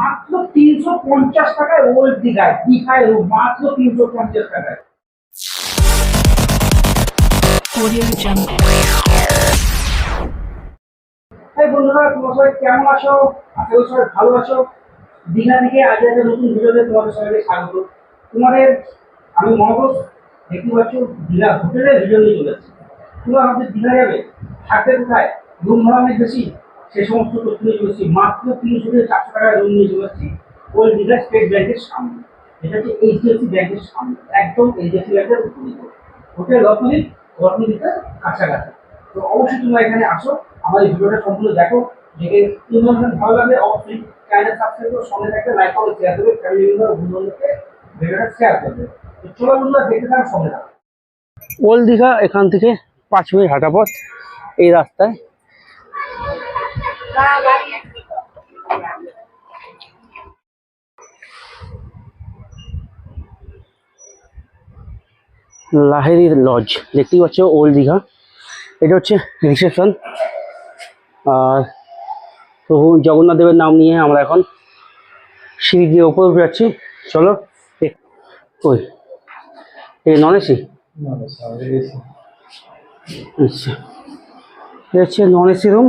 মাত্র 350 টাকায় ওল্ড দীঘায় রুম মাত্র 350 টাকায়। এই বন্ধুরা, তোমরা সবাই কেমন আছো? আশা করি সবাই ভালো আছো। দীঘা থেকে আজ একটা নতুন ভিডিওতে তোমাদের সবাইকে স্বাগত। তোমাদের আমি মনোজ, দেখতে পাচ্ছ দীঘা হোটেলের ভিডিও নিয়ে চলে এসেছি। তোমরা আমাদের দীঘা যাবে, থাকবে কোথায়, রুম ভাড়া অনেক বেশি, সেই সমস্ত তথ্য নিয়ে চলে এসেছি। মাত্র 300 থেকে 400 টাকায় রুম নিয়ে চলে এসেছি ওল্ড দীঘা স্টেট ব্যাংকের সামনে। এটা হচ্ছে এইচডিএফসি ব্যাংকের সামনে, একদম এইচডিএফসি ব্যাংকের বিপরীতে হোটেল রত্নদ্বীপের কাছাকাছি। তো অবশ্যই তোমরা এখানে আসো, আমার এই ভিডিওটা সম্পূর্ণ দেখো, দেখে তোমাদের ভালো লাগলে অবশ্যই চ্যানেল সাবস্ক্রাইব করে সঙ্গে থাকবে, লাইক করে শেয়ার করবে, ফ্যামিলি মেম্বার বন্ধুদেরকে ভিডিওটা শেয়ার করবে। তো চলো বন্ধুরা, দেখতে থাকো, সঙ্গে থাকো। ওল্ড দীঘা এখান থেকে 5 মিনিট হাঁটা পথ এই রাস্তায়। লাহেরি লজ দেখতেই পাচ্ছ, ওল্ড দীঘা। এটা হচ্ছে রিসেপশন। আর প্রভু জগন্নাথ দেবের নাম নিয়ে আমরা এখন সিঁড়ি দিয়ে ওপরে উঠে যাচ্ছি। চলো। ওই এই নন এসি, আচ্ছা, এটা হচ্ছে নন এসি রুম।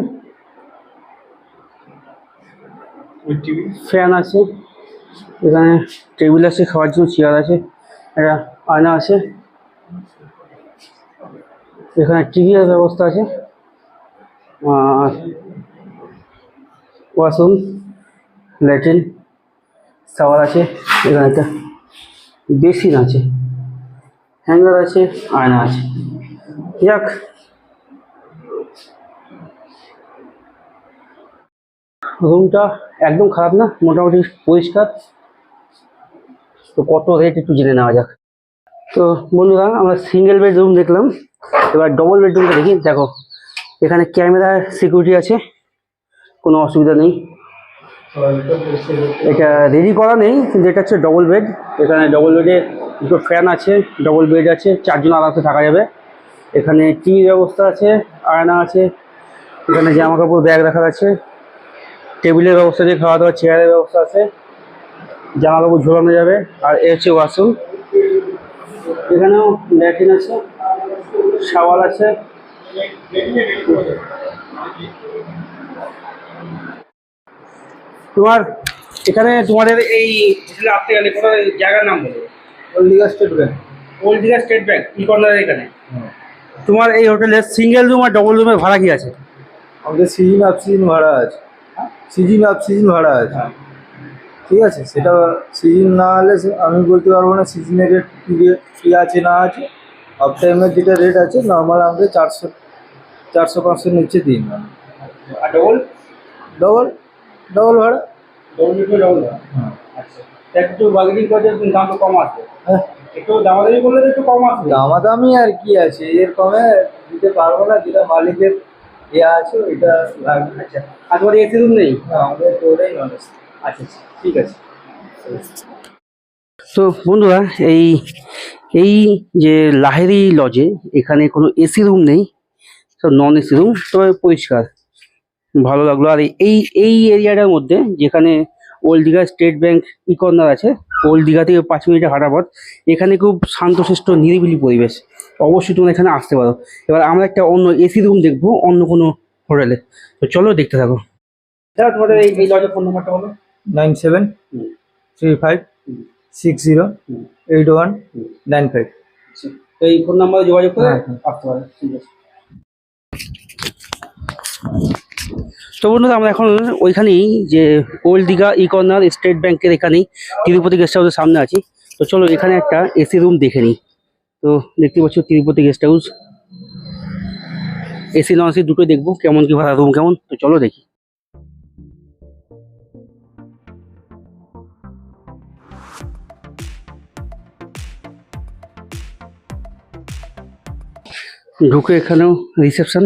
ফ্যান আছে, এখানে টেবিল আছে, খাওয়ার জন্য চেয়ার আছে, একটা আয়না আছে, এখানে টিভি এর ব্যবস্থা আছে, আর ওয়াশরুম, ল্যাট্রিন, শাওয়ার আছে, এখানে একটা বেসিন আছে, হ্যাঙ্গার আছে, আয়না আছে। যাক, রুমটা একদম খারাপ না, মোটামুটি পরিষ্কার। তো কত রেট একটু জেনে নেওয়া যাক। তো বন্ধুরা, আমরা সিঙ্গেল বেডরুম দেখলাম, এবার ডবল বেডরুমটা দেখি। দেখো, এখানে ক্যামেরার সিকিউরিটি আছে, কোনো অসুবিধা নেই। এটা রেডি করা নেই, কিন্তু এটা হচ্ছে ডবল বেড। এখানে ডবল বেডে দুটো ফ্যান আছে, ডবল বেড আছে, 4 জন আরামসে থাকা যাবে। এখানে টিভি ব্যবস্থা আছে, আয়না আছে, এখানে জামা কাপড় ব্যাগ রাখা আছে, টেবিলের ব্যবস্থা আছে, খাওয়া দাওয়ার চেয়ারের ব্যবস্থা আছে, জামা কাপড় ঝোলানো যাবে। আর এ হচ্ছে ওয়াশরুম, এখানেও ল্যাট্রিন আছে, শাওয়ার আছে। তোমার এখানে তোমাদের এই হোটেলে আসতে গেলে কোনো জায়গার নাম বলো। Old Digha state bank. Old Digha state bank ই কর্নারের এখানে। তোমার এই হোটেলে সিঙ্গেল রুম আর ডবল রুমের ভাড়া কি আছে? আমাদের সিজন আপ সিজন ভাড়া আছে, সিজন আপ সিজন ভাড়া আছে। ঠিক আছে, সেটা সিজন না হলে আমি বলতে পারবো না সিজনের রেট কী আছে না আছে। অফ টাইমের যেটা রেট আছে, নর্মাল আমাদের 400-500 নিচে দিন। আর ডবল ডবল ডবল ভাড়া। ডবল ভাড়া। হ্যাঁ, আচ্ছা, একটু বার্গেনিং করলে দাম তো কম আসবে। হ্যাঁ, একটু দামাদামি করলে তো একটু কম আসবে। দামাদামি আর কি আছে, এর কমে দিতে পারবো না। যেটা মালিকের ইয়ে আছে ওইটা লাগবে। আচ্ছা, আর তোমার এসি রুম নেই? না, আমাদের পুরোটাই নন এসি। আচ্ছা আচ্ছা, ঠিক আছে। তো বন্ধুরা, এই এই যে লাহেরি লজে এখানে কোনো এসি রুম নেই, সব নন এসি রুম, তবে পরিষ্কার, ভালো লাগলো। আর এই এই এরিয়াটার মধ্যে, যেখানে ওল্ড দীঘা স্টেট ব্যাংক ই কর্নার আছে, ওল্ড দীঘা থেকে 5 মিনিটের হাঁটা পথ, এখানে খুব শান্তশিষ্ট নিরিবিলি পরিবেশ। অবশ্যই তোমরা এখানে আসতে পারো। এবার আমরা একটা অন্য এসি রুম দেখবো অন্য কোনো হোটেলে। তো চলো, দেখতে থাকো। দাদা, তোমাদের এই লজের ফোন নাম্বারটা বলো। 9735608195। তো এই ফোন নাম্বারে যোগাযোগ করে আসতে পারো। ঠিক আছে। তো বন্ধুরা, আমরা এখন ওইখানেই, যে ওল্ড দীঘা ই কর্নার স্টেট ব্যাংকের এখানেই তিরুপতি গেস্ট হাউসের সামনে আছি। তো চলো, এখানে একটা এসি রুম দেখে নিই। তো দেখতে পাচ্ছ Tirupati guest house, AC non AC দুটোই দেখবো কেমন কি ভাড়া, রুম কেমন। তো চলো দেখি। ঢুকে এখানেও রিসেপশন।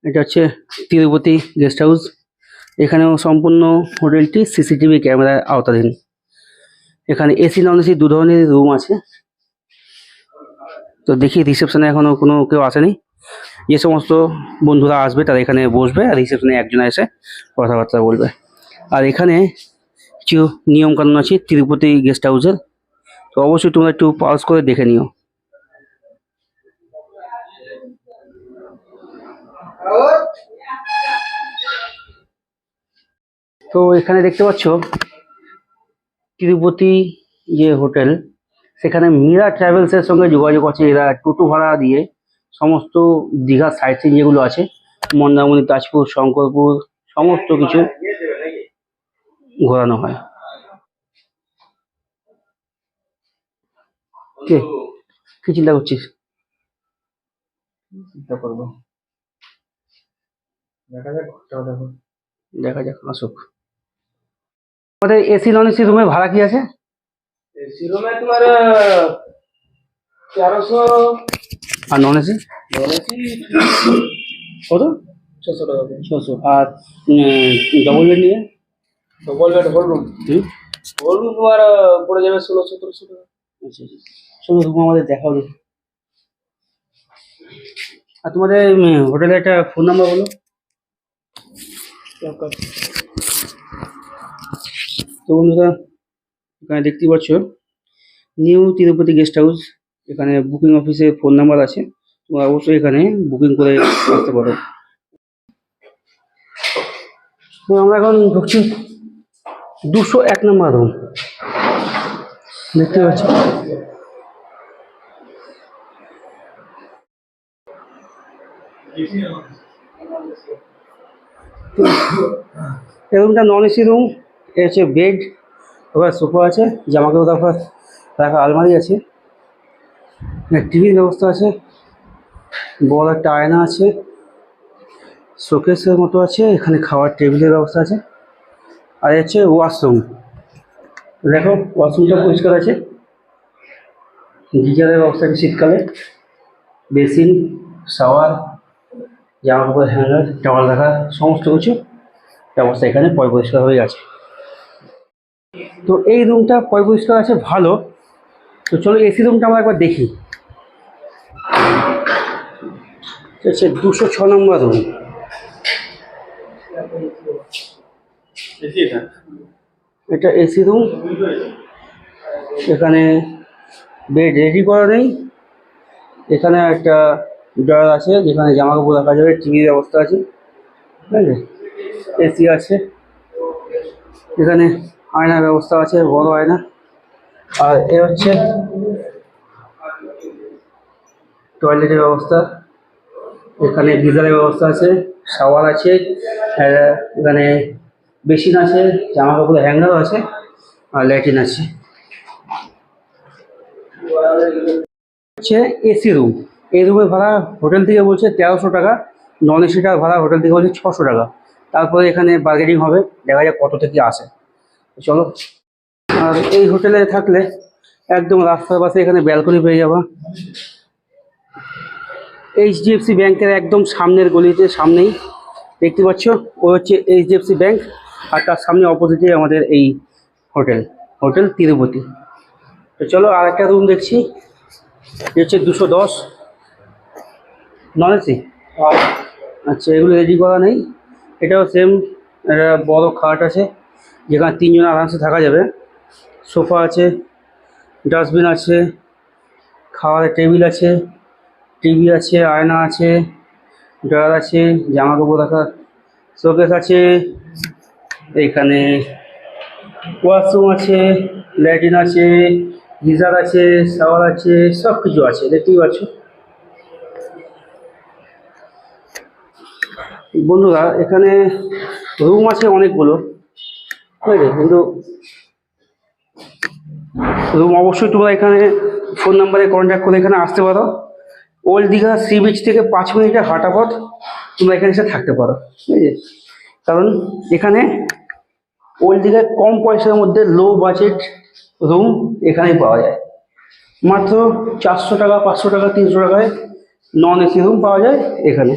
এটা হচ্ছে তিরুপতি গেস্ট হাউস। এখানেও সম্পূর্ণ হোটেলটি সিসিটিভি ক্যামেরার আওতাধীন। এখানে এসি নন এসি দু ধরনের রুম আছে। তো দেখি, রিসেপশনে এখনো কোনো কেউ আসেনি। যে সমস্ত বন্ধুরা আসবে তারা এখানে বসবে, আর রিসেপশনে একজন এসে কথাবার্তা বলবে। আর এখানে কিছু নিয়ম কানুন আছে তিরুপতি গেস্ট হাউসের, তো অবশ্যই তোমরা একটু পাস করে দেখে নিও। তো এখানে দেখতে পাচ্ছ তিরুপতি যে হোটেল, সেখানে মীরা ট্রাভেলসের সঙ্গে যোগাযোগ আছে। এরা টোটো ভাড়া দিয়ে সমস্ত দীঘার সাইট সিন যেগুলো আছে, মন্দারমণি, তাজপুর, শঙ্করপুর, সমস্ত কিছু ঘোরানো হয়। কে কি চিন্তা করছিস? চিন্তা করবো, দেখা যাক আসুক। আমাদের এসি নন এসি রুমের ভাড়া কি আছে? এসি রুমে তোমার 1300, আর নন এসি কত? 600 টাকা। 600। আর ডবল বেড নিয়ে? Double bed whole room, whole room তোমার পড়ে যাবে 1600-1700 টাকা। আচ্ছা আচ্ছা, শুধু রুম আমাদের দেখাও দেখি। আর তোমাদের হোটেলের একটা ফোন নাম্বার বলো। তো বন্ধুরা, এখানে দেখতেই পাচ্ছ নিউ তিরুপতি গেস্ট হাউস, এখানে বুকিং অফিসে ফোন নাম্বার আছে, তোমরা অবশ্যই এখানে বুকিং করে আসতে পারো। তো আমরা এখন ঢুকছি 201 নম্বর রুম, দেখতে পাচ্ছ। এই রুমটা নন এসি রুম, এ হচ্ছে বেড, ওখানে সোফা আছে, জামা কাপড় রাখা আলমারি আছে, টিভির ব্যবস্থা আছে, বড় একটা আয়না আছে, শোকেসের মতো আছে, এখানে খাওয়ার টেবিলের ব্যবস্থা আছে। আর হচ্ছে ওয়াশরুম, দেখো ওয়াশরুমটা পরিষ্কার আছে, গিজারের ব্যবস্থা আছে শীতকালে, বেসিন, শাওয়ার, জামা কাপড় হ্যাঙ্গার, টাওয়াল রাখা, সমস্ত কিছু ব্যবস্থা এখানে পরিষ্কার হয়ে গেছে। তো এই রুমটা পরিষ্কার আছে, ভালো। তো চলো এসি রুমটা আমরা একবার দেখি। হচ্ছে 206 নম্বর রুম। এটা এসি রুম, এখানে বেড রেডি করা নেই, এখানে একটা ড্রয়ার আছে যেখানে জামা কাপড় রাখা যাবে, টিভির ব্যবস্থা আছে, ঠিক আছে, এসি আছে, এখানে আয়নার ব্যবস্থা আছে, বড় আয়না। আর এ হচ্ছে টয়লেটের ব্যবস্থা, এখানে গিজারের ব্যবস্থা আছে, শাওয়ার আছে, এখানে বেসিন আছে, জামা কাপড়ের হ্যাঙ্গারও আছে, আর ল্যাট্রিন আছে। হচ্ছে এসি রুম, এই রুমের ভাড়া হোটেল থেকে বলছে 1300 টাকা, নন এসিটার ভাড়া হোটেল থেকে বলছে 600 টাকা। তারপরে এখানে বার্গেনিং হবে, দেখা যাক কত থেকে আসে। চলো। আর এই হোটেলে থাকলে একদম রাস্তার পাশে এখানে ব্যালকনি পেয়ে যাবা। এইচডিএফসি ব্যাংকের একদম সামনের গলিতে, সামনেই দেখতে পাচ্ছ, ও হচ্ছে এইচডিএফসি ব্যাংক, আর তার সামনে অপোজিটে আমাদের এই হোটেল তিরুপতি। তো চলো আর একটা রুম দেখছি, এ হচ্ছে 210 নন এসি। আচ্ছা, এগুলো রেডি করা নেই, এটাও সেম, একটা বড় খাট আছে যেখানে 3 জন আরামসে থাকা যাবে, সোফা আছে, ডাস্টবিন আছে, খাওয়ার টেবিল আছে, টিভি আছে, আয়না আছে, ড্রয়ার আছে, জামা কাপড় রাখার শোকেস আছে, এখানে ওয়াশরুম আছে, ল্যাট্রিন আছে, গিজার আছে, শাওয়ার আছে, সব কিছু আছে, দেখতেই পাচ্ছ। বন্ধুরা, এখানে রুম আছে অনেকগুলো, ঠিক আছে, কিন্তু রুম অবশ্যই তোমরা এখানে ফোন নাম্বারে কন্ট্যাক্ট করে এখানে আসতে পারো। ওল্ড দীঘা সি বিচ থেকে 5 মিনিটের হাঁটা পথ, তোমরা এখানে এসে থাকতে পারো, ঠিক আছে। কারণ এখানে ওল্ড দীঘায় কম পয়সার মধ্যে লো বাজেট রুম এখানেই পাওয়া যায়, মাত্র 400 টাকা, 500 টাকা, 300 টাকায় নন এসি রুম পাওয়া যায় এখানে।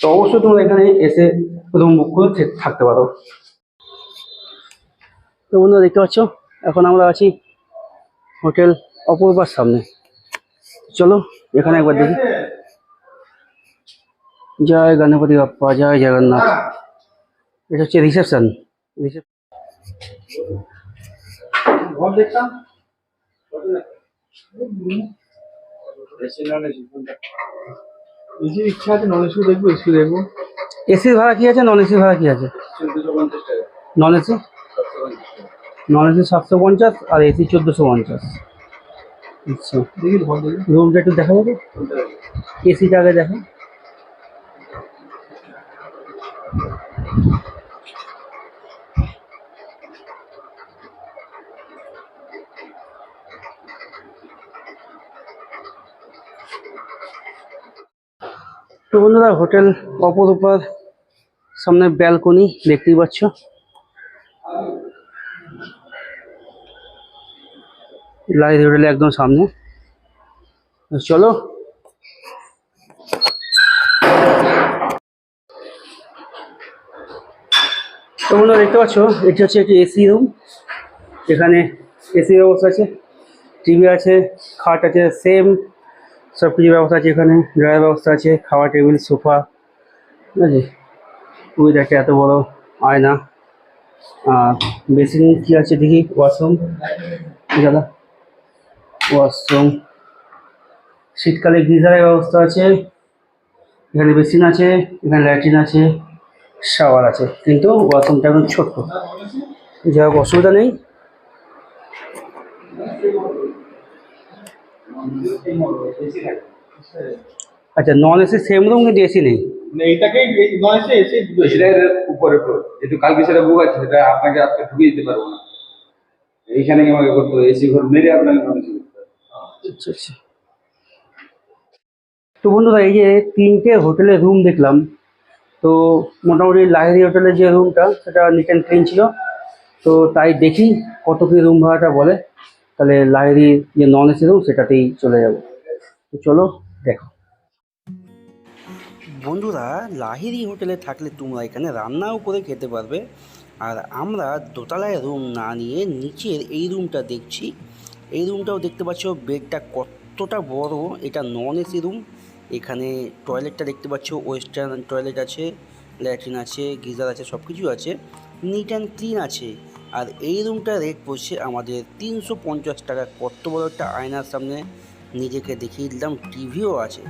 তো অবশ্যই তোমরা এখানে এসে রুম বুক করে থাকতে পারো। তো বন্ধুরা, দেখতে পাচ্ছ এখন আমরা আছি হোটেল অপূর্বার সামনে। চলো এখানে একবার দেখি। জয় গণপতি বাপ্পা, জয় জগন্নাথ। এটা হচ্ছে রিসেপশন। ঘর দেখতাম এসির ইচ্ছা আছে, নন এসিও দেখবো, এসি দেখবো। এসির ভাড়া কি আছে, নন এসির ভাড়া কি আছে? 1450 টাকা। নন এসি 750 আর এসি 1450। আচ্ছা, দেখি ঘর দেখি। রুমটা একটু দেখা যাবে? এসিটা আগে দেখো। তো বন্ধুরা, হোটেল অপরূপার সামনে ব্যালকনি দেখতেই পাচ্ছ। লাহিড়ী হোটেলে একদম সামনে। চলো তো বন্ধুরা দেখতে পাচ্ছ, এটি হচ্ছে একটি এসি রুম। এখানে এসি ব্যবস্থা আছে, টিভি আছে, খাট আছে, সেম সব কিছু ব্যবস্থা আছে। এখানে ড্রয়ার ব্যবস্থা আছে, খাওয়া টেবিল, সোফা, ঠিক আছে। উইথ একটা এত বড় আয়না। আর বেসিন কি আছে দেখি, ওয়াশরুম, দাদা ওয়াশরুম, শীতকালে গিজারের ব্যবস্থা আছে। এখানে বেসিন আছে, এখানে ল্যাট্রিন আছে, শাওয়ার আছে, কিন্তু ওয়াশরুমটা এখন ছোট্ট, যাই হোক অসুবিধা নেই। আচ্ছা, নন এসি সেম রুম কিন্তু এসি নেই। এইটাকেই নন এসি, এসি দুটো। সেটাই উপরে ফ্লোর, যেহেতু কালকে সেটা বুক আছে, সেটা আপনাকে আজকে ঢুকিয়ে দিতে পারবো না। এইখানে আমাকে করতে হবে, এসি ঘর মেরে আপনাকে নন এসি করতে হবে। আচ্ছা আচ্ছা। তো বন্ধুরা, এই যে 3টে হোটেলের রুম দেখলাম, তো মোটামুটি লাহিড়ী হোটেলের যে রুমটা সেটা নিট অ্যান্ড ক্লিন ছিল। তো তাই দেখি কত কি রুম ভাড়াটা বলে, তাহলে লাহিড়ীর যে নন এসি রুম সেটাতেই চলে যাব। তো চলো দেখো। বন্ধুরা, লাহিড়ী হোটেলে থাকলে তোমরা এখানে রান্নাও করে খেতে পারবে। আর আমরা দোতলায় রুম না নিয়ে নিচের এই রুমটা দেখছি। এই রুমটাও দেখতে পাচ্ছ, বেডটা কতটা বড়। এটা নন এসি রুম। এখানে টয়লেটটা দেখতে পাচ্ছ, ওয়েস্টার্ন টয়লেট আছে, ল্যাট্রিন আছে, গিজার আছে, সব কিছু আছে, নিট অ্যান্ড ক্লিন আছে। আর এই রুমটার রেট পড়ছে আমাদের 350 টাকা। কত বড় একটা আয়নার সামনে নিজেকে দেখিয়ে দিলাম, টিভিও আছে।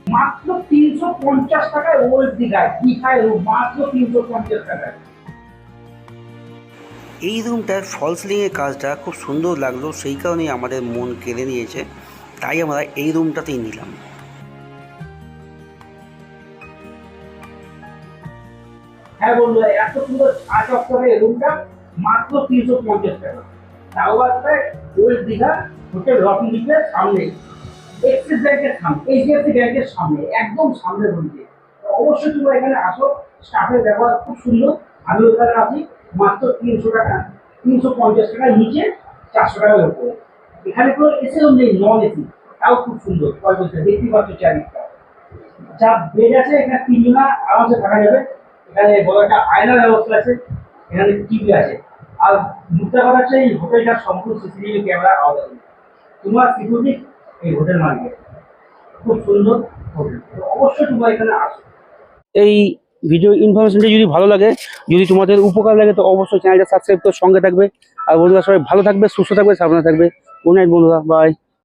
মাত্র 350 টাকায় ওল্ড দীঘায় দীঘায় রুম, মাত্র 350 টাকায়। এই রুমটার ফল সিলিংয়ের কাজটা খুব সুন্দর লাগলো, সেই কারণেই আমাদের মন কেড়ে নিয়েছে, তাই আমরা এই রুমটাতেই নিলাম। হ্যাঁ বন্ধুরা, এত সুন্দর ছাদ অক্ষরে রুমটা মাত্র 350 টাকা। তাও আসবে ওল্ড দীঘা হোটেল রকি বিচের সামনে, এক্সিস ব্যাংকের সামনে, এইচডিএফসি ব্যাংকের সামনে, একদম সামনে রুমটি। অবশ্যই তোমরা এখানে আসো, স্টাফের ব্যবহার খুব সুন্দর। আমি ওখানে আছি মাত্র 300 টাকা, 350 টাকার নিচে, 400 টাকার উপরে। এখানে কোনো এসি রুম নেই, নন এসি, তাও খুব সুন্দর। দেখতে পাচ্ছ চারিদিকটা, যা বেড আছে, এখানে 3 জনা আরামসে থাকা যাবে। এখানে বড় একটা আয়নার ব্যবস্থা আছে, এখানে টিভি আছে। আর মুদ্রা কথা হচ্ছে, এই হোটেলটা সম্পূর্ণ সিসিটিভি ক্যামেরা আওতাধীন। তোমার সিকিউরিটি এই হোটেল মালিকের। খুব সুন্দর হোটেল, তো অবশ্যই তোমরা এখানে আসো। এই ভিডিও ইনফরমেশনটা যদি ভালো লাগে, যদি তোমাদের উপকার লাগে, তো অবশ্যই চ্যানেলটা সাবস্ক্রাইব করে সঙ্গে থাকবে। আর বন্ধুরা, সবাই ভালো থাকবে, সুস্থ থাকবে, সাবধানে থাকবে। গুড নাইট বন্ধুরা, বাই।